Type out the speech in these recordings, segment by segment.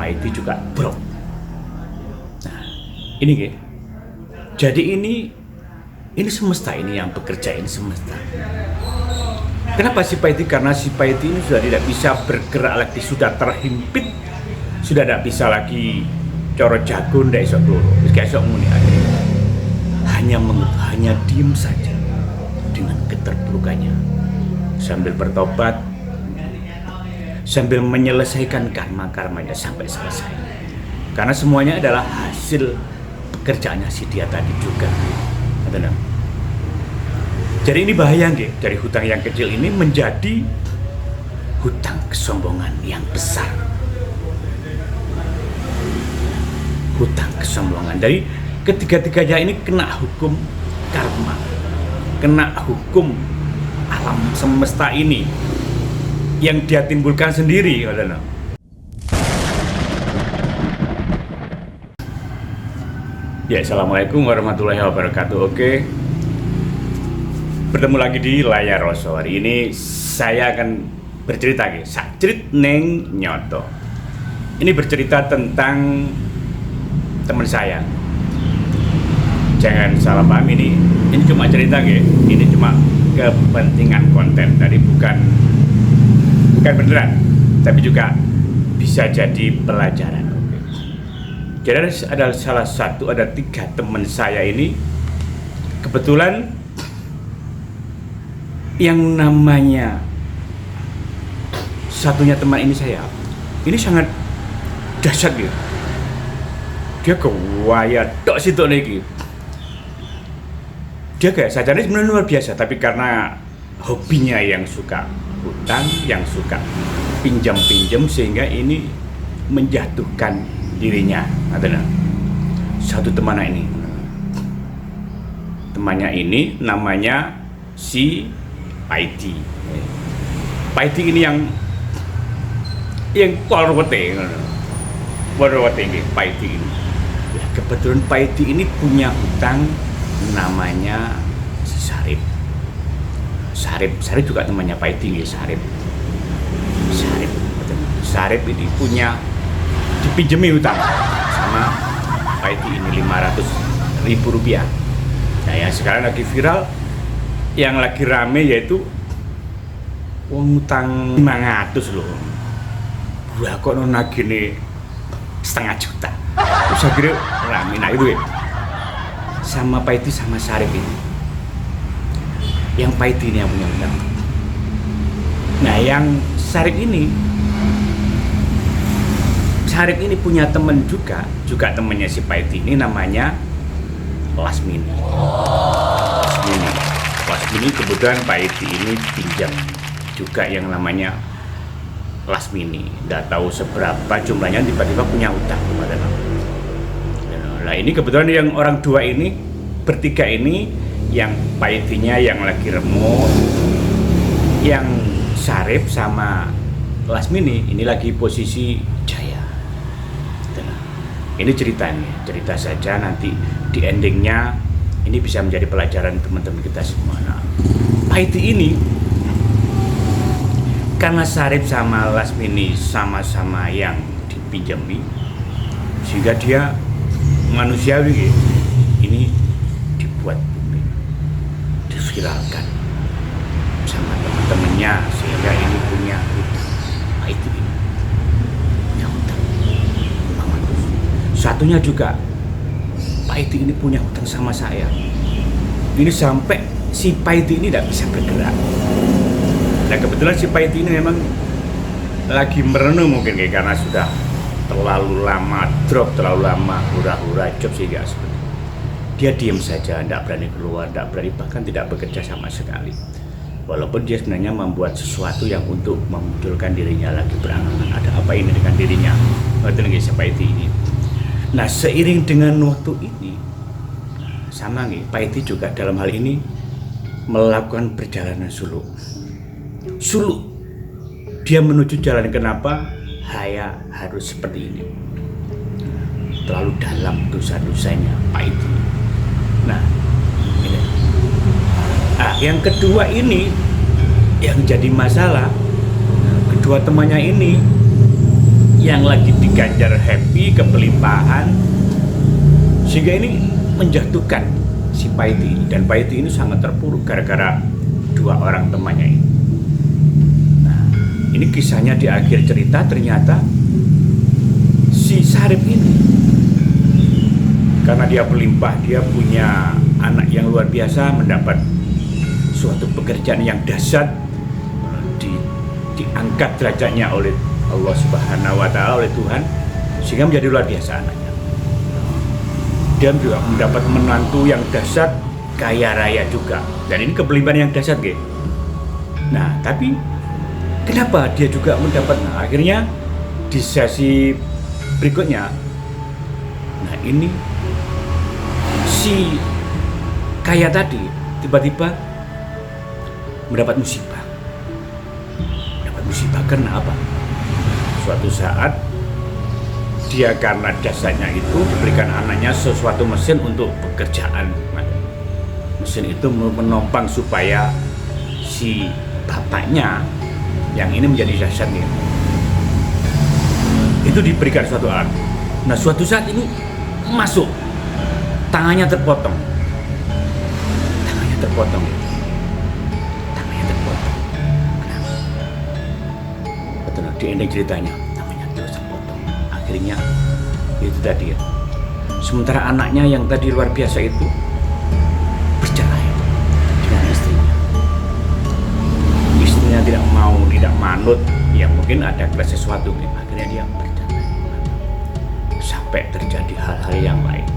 Pak Edi juga brok. Nah, ini gitu. Jadi ini semesta ini yang bekerja, ini semesta. Kenapa si Pak Edi? Karena si Pak Edi ini sudah tidak bisa bergerak lagi, sudah terhimpit, sudah tidak bisa lagi coro jago, tidak bisa peluru, tidak bisa muni. Hanya diem saja dengan keterpurukannya, sambil bertobat, sambil menyelesaikan karma-karmanya sampai selesai. Karena semuanya adalah hasil pekerjaannya si dia tadi juga. Jadi ini bahaya nggih, dari hutang yang kecil ini menjadi hutang kesombongan yang besar. Hutang kesombongan. Dari ketiga-tiganya ini kena hukum karma, kena hukum alam semesta ini yang dia timbulkan sendiri. Ya, assalamualaikum warahmatullahi wabarakatuh. Oke, bertemu lagi di layar Roso. Hari ini saya akan bercerita sakrit neng nyoto. Ini bercerita tentang teman saya. Jangan salah paham, ini cuma cerita ini cuma kepentingan konten. Tadi bukan beneran, tapi juga bisa jadi pelajaran. Jadi ada tiga teman saya ini, kebetulan yang namanya satunya teman ini ini sangat dahsyat gitu. Dia kewaya tok situ lagi. Dia kayak sajane sebenarnya luar biasa, tapi karena hobinya yang suka hutang, yang suka pinjam-pinjam, sehingga ini menjatuhkan dirinya. Satu temannya ini namanya si Pak Edi. Pak Edi ini yang polrote Pak Edi ini. Ya, kebetulan Pak Edi ini punya hutang namanya si Sarip. Sarip juga temannya Pak Edi nih, Sarip ini punya dipinjemi hutang sama Pak Edi ini 500.000 rupiah. Nah, yang sekarang lagi viral, yang lagi rame yaitu utang 500 loh. Gua kok nagih nih 0,5 juta. Terus akhirnya rame. Nah itu sama Pak Edi sama Sarip ini. Yang Pak Edi ini yang punya hutang. Nah, yang Sarip ini punya temen juga temennya si Pak Edi ini, namanya Lasmini. Lasmini kebetulan Pak Edi ini pinjam juga yang namanya Lasmini. Nggak tahu seberapa jumlahnya, tiba-tiba punya utang kepada nama. Nah, ini kebetulan yang orang dua ini, bertiga ini, yang Pak Edi-nya yang lagi remuk, yang Sarip sama Lasmini ini lagi posisi jaya. Ini cerita saja, nanti di endingnya ini bisa menjadi pelajaran teman-teman kita semua. Nah, Pak Edi ini karena Sarip sama Lasmini sama-sama yang dipinjami, sehingga dia manusiawi ini dibuat booming, diviralkan sama teman-temannya, sehingga ini punya hutang. Pak Edi ini punya hutang. Satunya juga Pak Edi ini punya hutang sama saya. Ini sampai si Pak Edi ini tidak bisa bergerak. Nah, kebetulan si Pak Edi ini memang lagi merenung mungkin karena sudah terlalu lama drop, terlalu lama hura-hura job, sehingga seperti itu. Dia diam saja, tidak berani keluar, tidak berani, bahkan tidak bekerja sama sekali. Walaupun dia sebenarnya membuat sesuatu yang untuk memunculkan dirinya lagi berangan. Ada apa ini dengan dirinya? Itu lagi si Pak Edi ini. Nah, seiring dengan waktu ini, sama Pak Edi juga dalam hal ini melakukan perjalanan suluk. Dia menuju jalan kenapa saya harus seperti ini. Terlalu dalam dosa-dosanya Pak Edi. Nah, ini. Yang kedua ini yang jadi masalah, kedua temannya ini yang lagi diganjar happy, kebelimpahan, sehingga ini menjatuhkan si Paiti ini. Dan Paiti ini sangat terpuruk gara-gara dua orang temannya ini. Nah, ini kisahnya di akhir cerita. Ternyata si Sarip ini, karena dia berlimpah, dia punya anak yang luar biasa, mendapat suatu pekerjaan yang dahsyat, diangkat derajatnya oleh Allah Subhanahu wa Ta'ala, oleh Tuhan, sehingga menjadi luar biasa anaknya. Dia juga mendapat menantu yang dahsyat, kaya raya juga, dan ini kebelimpahan yang dahsyat, gitu. Nah, tapi kenapa dia juga mendapat? Nah, akhirnya di sesi berikutnya, nah ini si kaya tadi tiba-tiba mendapat musibah. Mendapat musibah karena apa? Suatu saat dia karena dasarnya itu diberikan anaknya sesuatu mesin untuk pekerjaan. Mesin itu menopang supaya si bapaknya yang ini menjadi dasarnya. Itu diberikan suatu alat. Nah, suatu saat ini masuk, tangannya terpotong. Tangannya terpotong. Betul, di ending ceritanya tangannya terus terpotong. Akhirnya itu tadi ya. Sementara anaknya yang tadi luar biasa itu bercerai dengan istrinya. Istrinya tidak mau, tidak manut. Ya mungkin ada sesuatu. Akhirnya dia bercerai. Sampai terjadi hal-hal yang lain.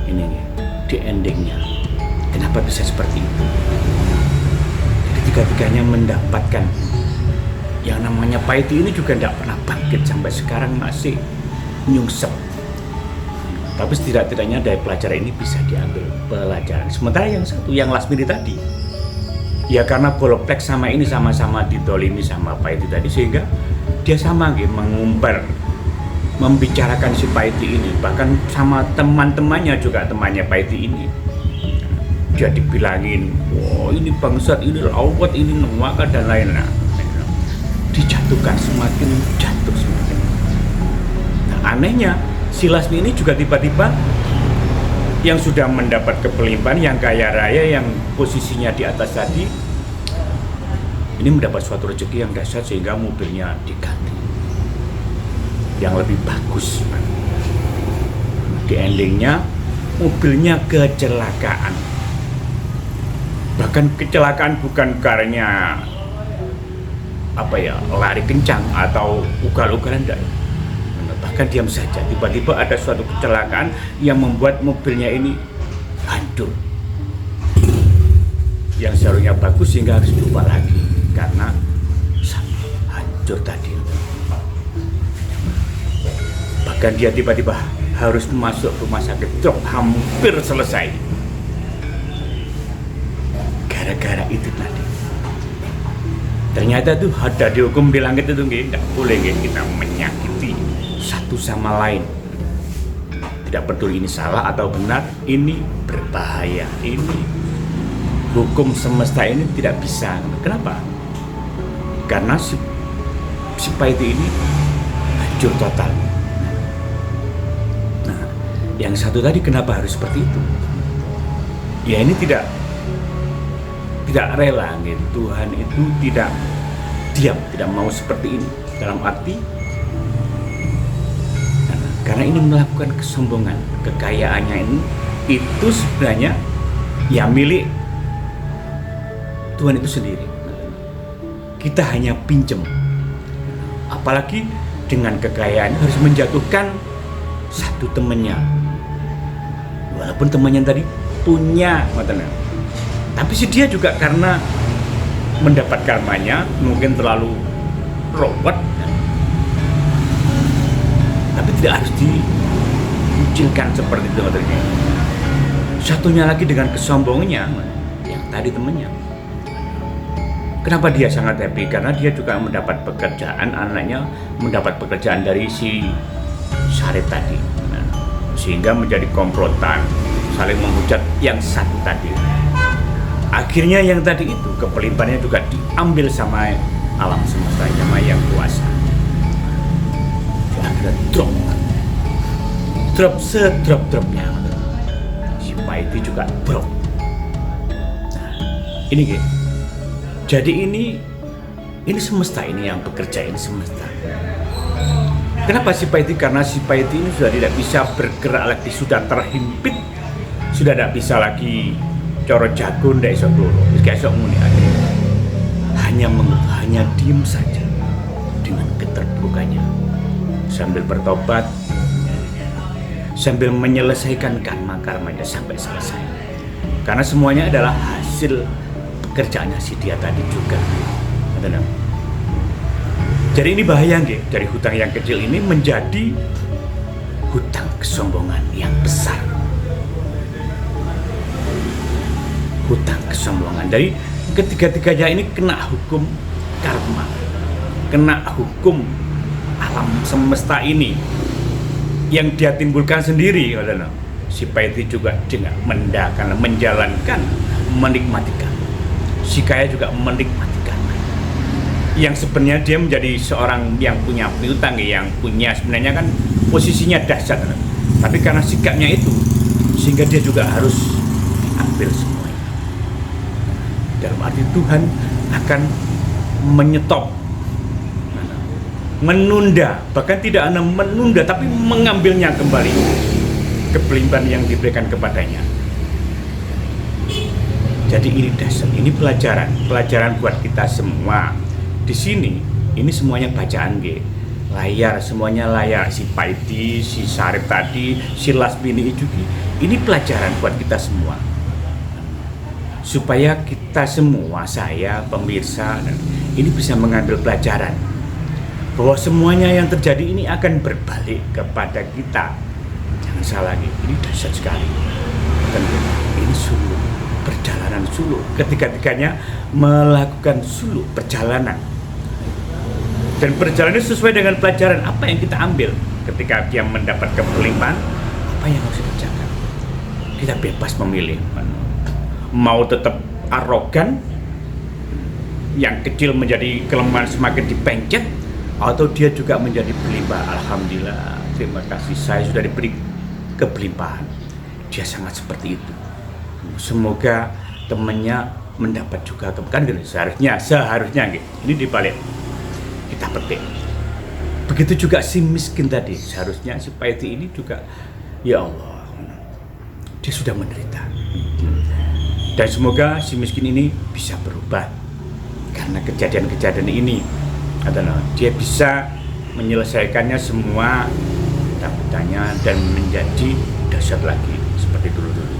Ini nih, di endingnya. Kenapa bisa seperti itu? Ketiga-tiganya mendapatkan yang namanya Paiti ini juga tidak pernah bangkit sampai sekarang, masih nyungsep. Tapi setidak-tidaknya dari pelajaran ini bisa diambil pelajaran. Sementara yang satu, yang Lasmini tadi, ya karena Boloplek sama ini sama-sama ditolimi sama Paiti tadi, sehingga dia sama gitu, mengumbar, membicarakan si Paiti ini, bahkan sama teman-temannya juga, temannya Paiti ini. Dia dibilangin, wah ini bangsat, ini lawat, ini newaka dan lain-lain. Dijatuhkan, semakin jatuh semakin. Nah, anehnya si Lasmi ini juga tiba-tiba yang sudah mendapat kebelimpahan, yang kaya raya, yang posisinya di atas tadi, ini mendapat suatu rezeki yang dahsyat sehingga mobilnya diganti yang lebih bagus. Di endingnya mobilnya kecelakaan. Bahkan kecelakaan bukan karena lari kencang atau ugal-ugalan, enggak. Bahkan diam saja, tiba-tiba ada suatu kecelakaan yang membuat mobilnya ini hancur. Yang seharusnya bagus sehingga harus diubah lagi karena hancur tadi. Bahkan dia tiba-tiba harus masuk rumah sakit, job hampir selesai. Gara-gara itu tadi. Ternyata tuh ada dihukum di langit itu tidak boleh kita menyakiti satu sama lain. Tidak peduli ini salah atau benar, ini berbahaya. Ini hukum semesta ini tidak bisa. Kenapa? Karena si Paiti ini hancur total. Nah, yang satu tadi kenapa harus seperti itu? Ya ini tidak rela gitu. Tuhan itu tidak diam, tidak mau seperti ini. Dalam arti karena ini melakukan kesombongan, kekayaannya ini itu sebenarnya ya milik Tuhan itu sendiri. Kita hanya pinjem. Apalagi dengan kekayaan harus menjatuhkan satu temannya. Walaupun temannya tadi punya matanya. Tapi si dia juga karena mendapat karmanya mungkin terlalu robot, tapi tidak harus dikucilkan seperti itu. Satunya lagi dengan kesombongannya yang tadi temannya. Kenapa dia sangat happy? Karena dia juga mendapat pekerjaan, anaknya mendapat pekerjaan dari si Sarip tadi. Nah, sehingga menjadi komplotan, saling menghujat yang satu tadi. Akhirnya yang tadi itu kepelimpahannya juga diambil sama alam semesta, sama yang kuasa. udah drop sedrop-dropnya. Si Paiti juga drop. Nah, ini Ge. Jadi ini semesta ini yang bekerja, ini semesta. Kenapa si Paiti? Karena si Paiti ini sudah tidak bisa bergerak lagi, sudah terhimpit, sudah tidak bisa lagi coro jago, tidak bisa peluru, tidak bisa muni lagi. Hanya diem saja dengan keterpurukannya, sambil bertobat, sambil menyelesaikan karma-karmanya sampai selesai. Karena semuanya adalah hasil pekerjaannya si dia tadi juga. Jadi ini bahaya nggih, dari hutang yang kecil ini menjadi hutang kesombongan yang besar. Hutang kesombongan. Dari ketiga-tiganya ini kena hukum karma, kena hukum alam semesta ini yang dia timbulkan sendiri. Si Paiti juga dengan menjalankan, menikmati karma. Si kaya juga menikmati karma. Yang sebenarnya dia menjadi seorang yang punya piutang, yang punya sebenarnya kan posisinya dahsyat, tapi karena sikapnya itu sehingga dia juga harus ambil semuanya. Dalam arti Tuhan akan menyetop, menunda, bahkan tidak hanya menunda tapi mengambilnya kembali kebelimpahan yang diberikan kepadanya. Jadi ini dasar, ini pelajaran buat kita semua. Di sini ini semuanya bacaan layar, semuanya layar. Si Paiti, si Sarip tadi, si Lasmini juga. Ini pelajaran buat kita semua, supaya kita semua, saya, pemirsa, ini bisa mengambil pelajaran bahwa semuanya yang terjadi ini akan berbalik kepada kita. Jangan salah ini dahsyat sekali. Dan ini suluk, perjalanan suluk. Ketiga-tiganya melakukan suluk, perjalanan. Dan perjalanan sesuai dengan pelajaran apa yang kita ambil ketika dia mendapat kelimpahan, apa yang harus dikerjakan. Kita bebas memilih, mau tetap arogan, yang kecil menjadi kelemahan semakin dipencet, atau dia juga menjadi berlimpah. Alhamdulillah, terima kasih, saya sudah diberi kebelimpahan. Dia sangat seperti itu. Semoga temannya mendapat juga keberkahan. Seharusnya ini dibalik kita petik. Begitu juga si miskin tadi, seharusnya si Paiti ini juga, ya Allah, dia sudah menderita. Dan semoga si miskin ini bisa berubah karena kejadian-kejadian ini adalah dia bisa menyelesaikannya semua hutang-hutangnya dan menjadi dahsyat lagi seperti dulu-dulu.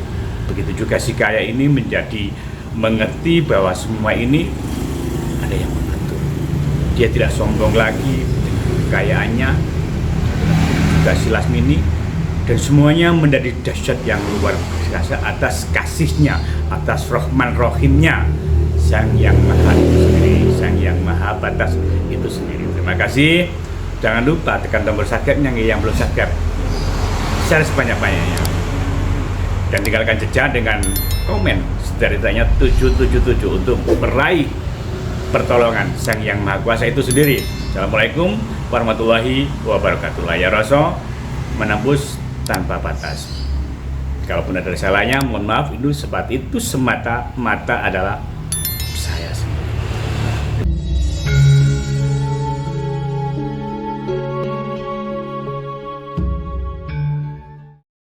Begitu juga si kaya ini menjadi mengerti bahwa semua ini ada yang mengatur. Dia tidak sombong lagi dengan kekayaannya, juga si Lasmini, dan semuanya menjadi dahsyat yang luar biasa atas kasihnya, atas Rahman Rahimnya, Sang Yang Maha itu sendiri, Sang Yang Maha Batas itu sendiri. Terima kasih. Jangan lupa tekan tombol subscribe yang belum subscribe, share sebanyak-banyaknya, dan tinggalkan jejak dengan komen setidaknya 777 untuk meraih pertolongan Sang Yang Maha Kuasa itu sendiri. Assalamualaikum warahmatullahi wabarakatuh. Layar Raso menembus tanpa batas. Kalaupun ada salahnya, mohon maaf. Itu semata-mata adalah